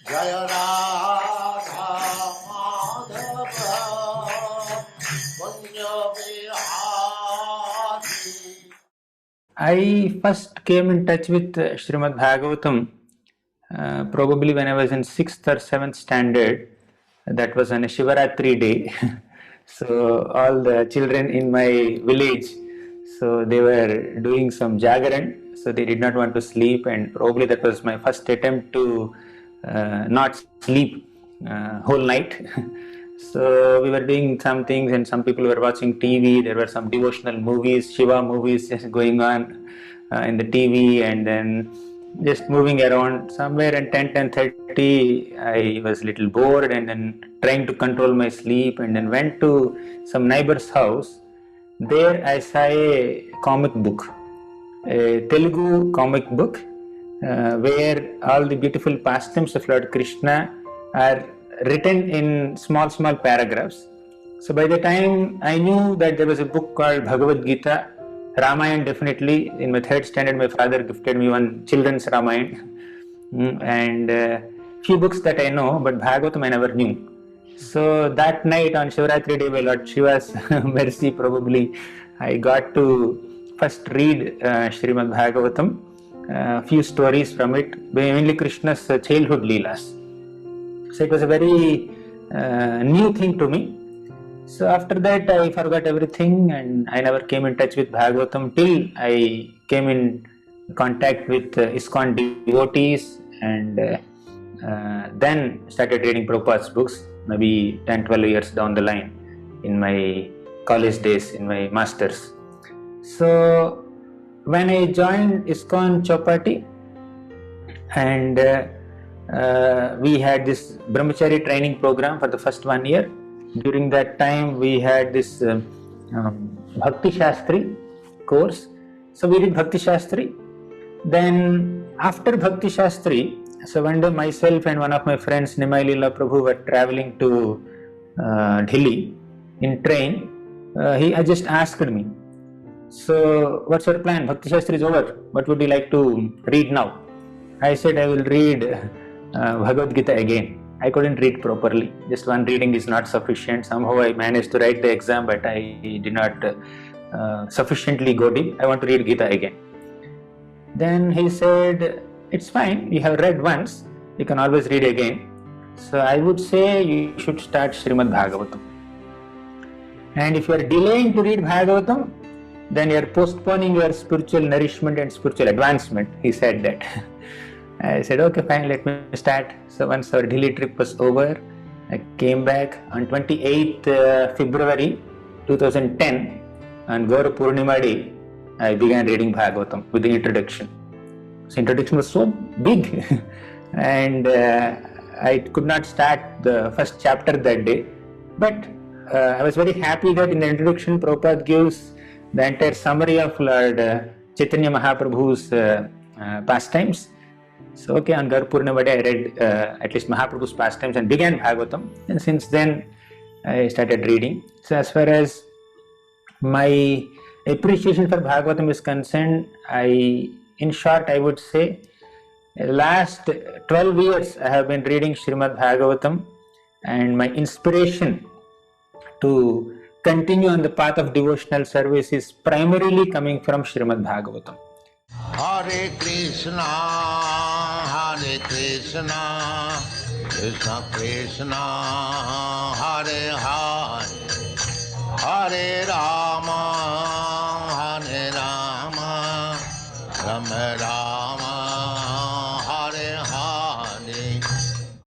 Jaya Radha Madhava Punya Vihari. I first came in touch with Srimad Bhagavatam probably when I was in 6th or 7th standard. That was on a Shivaratri day. So all the children in my village, so they were doing some jagaran, so they did not want to sleep, and probably that was my first attempt to not sleep whole night. So we were doing some things, and some people were watching TV. There were some devotional movies, Shiva movies just going on in the TV, and then just moving around. Somewhere in 10:30, I was a little bored, and then trying to control my sleep, and then went to some neighbor's house. There I saw a comic book, a Telugu comic book, where all the beautiful pastimes of Lord Krishna are written in small paragraphs. So by the time I knew that there was a book called Bhagavad Gita, Ramayana definitely. In my 3rd standard, my father gifted me one children's Ramayana, and few books that I know, but Bhagavatam I never knew. So that night on Shivaratri day, by Lord Shiva's mercy, probably I got to first read Srimad Bhagavatam, few stories from it, mainly Krishna's childhood leelas. So it was a very new thing to me. So after that I forgot everything, and I never came in touch with Bhagavatam till I came in contact with ISKCON devotees, and then started reading Prabhupada's books, maybe 10-12 years down the line in my college days, in my masters. So when I joined ISKCON Chowpatty, and we had this brahmachari training program for the first 1 year. During that time we had this Bhakti-Shastrы course. So we did Bhakti-Shastrı. Then after Bhakti-Shastrı, so one day myself and one of my friends, Nimai Leela Prabhu, were traveling to Delhi in train. He just asked me, so what's your plan? Bhakti-Shastrı is over. What would you like to read now? I said I will read Bhagavad Gita again. I couldn't read properly. Just one reading is not sufficient. Somehow I managed to write the exam, but I did not sufficiently go deep. I want to read Gita again. Then he said, it's fine, you have read once, you can always read again. So I would say you should start Srimad Bhagavatam. And if you are delaying to read Bhagavatam, then you are postponing your spiritual nourishment and spiritual advancement. He said that. I said, okay, fine, let me start. So once our Delhi trip was over, I came back on 28th February 2010, on Gaur Purnima day, I began reading Bhagavatam with the introduction. So introduction was so big and I could not start the first chapter that day. But I was very happy that in the introduction Prabhupada gives the entire summary of Lord Chaitanya Mahaprabhu's pastimes. So okay, on Gaur Purnima day I read at least Mahaprabhu's pastimes and began Bhagavatam, and since then I started reading. So as far as my appreciation for Bhagavatam is concerned, in short I would say last 12 years I have been reading Srimad Bhagavatam, and my inspiration to continue on the path of devotional service is primarily coming from Srimad Bhagavatam. Hare Krishna, Krishna Krishna, Hare Hare, Hare Rama, Rama, Rama